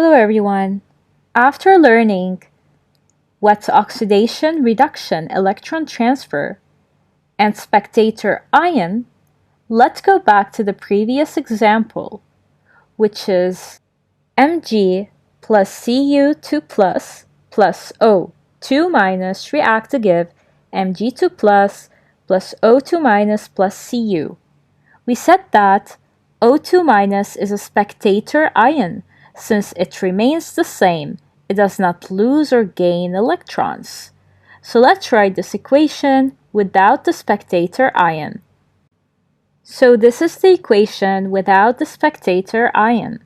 Hello everyone. After learning what's oxidation, reduction, electron transfer, and spectator ion, let's go back to the previous example, which is Mg plus Cu2 plus O2 minus react to give Mg2 plus O2 minus plus Cu. We said that O2 minus is a spectator ion. Since it remains the same, it does not lose or gain electrons. So let's write this equation without the spectator ion. So this is the equation without the spectator ion.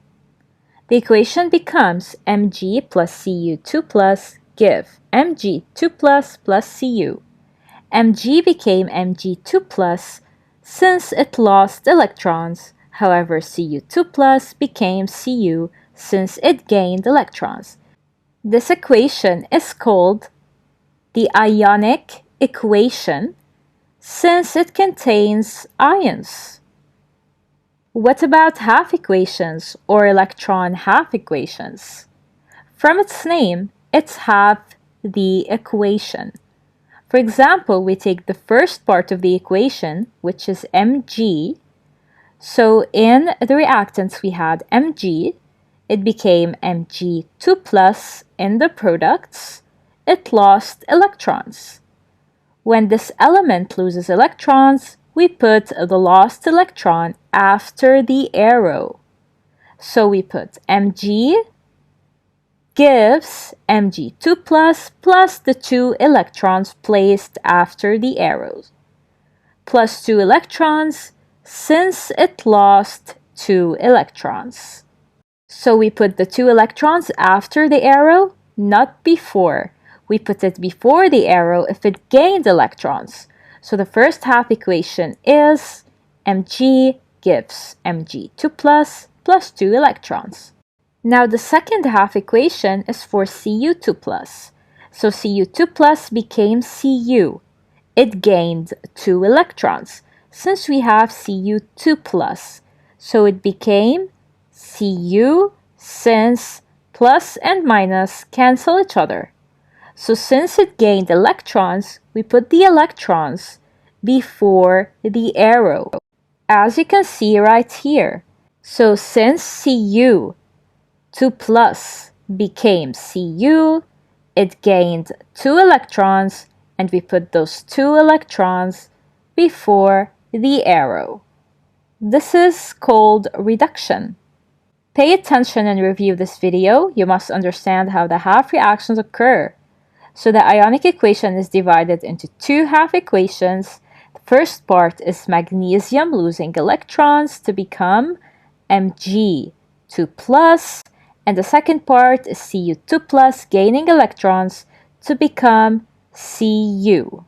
The equation becomes Mg plus Cu2 plus give Mg2 plus Cu. Mg became Mg2 plus since it lost electrons. However, Cu2 plus became Cu since it gained electrons. This equation is called the Ionic equation since it contains ions. What about half equations or electron half equations? From its name, it's half the equation. For example, we take the first part of the equation, which is Mg. So in the reactants we had Mg. It became Mg2 plus in the products. It lost electrons. When this element loses electrons, we put the lost electron after the arrow. So we put Mg gives Mg2 plus the 2 electrons placed after the arrows, plus 2 electrons since it lost 2 electrons. So we put the 2 electrons after the arrow, not before. We put it before the arrow if it gained electrons. So the first half equation is Mg gives Mg2 plus 2 electrons. Now the second half equation is for Cu2 plus. So Cu2 plus became Cu. It gained 2 electrons since we have Cu2 plus. So it became Cu since plus and minus cancel each other. So since it gained electrons, we put the electrons before the arrow, as you can see right here. So since Cu2 plus became Cu, it gained 2 electrons, and we put those 2 electrons before the arrow. This is called reduction. Pay attention and review this video. You must understand how the half reactions occur. So the ionic equation is divided into 2 half equations. The first part is magnesium losing electrons to become Mg2 plus, and the second part is Cu2 plus gaining electrons to become Cu.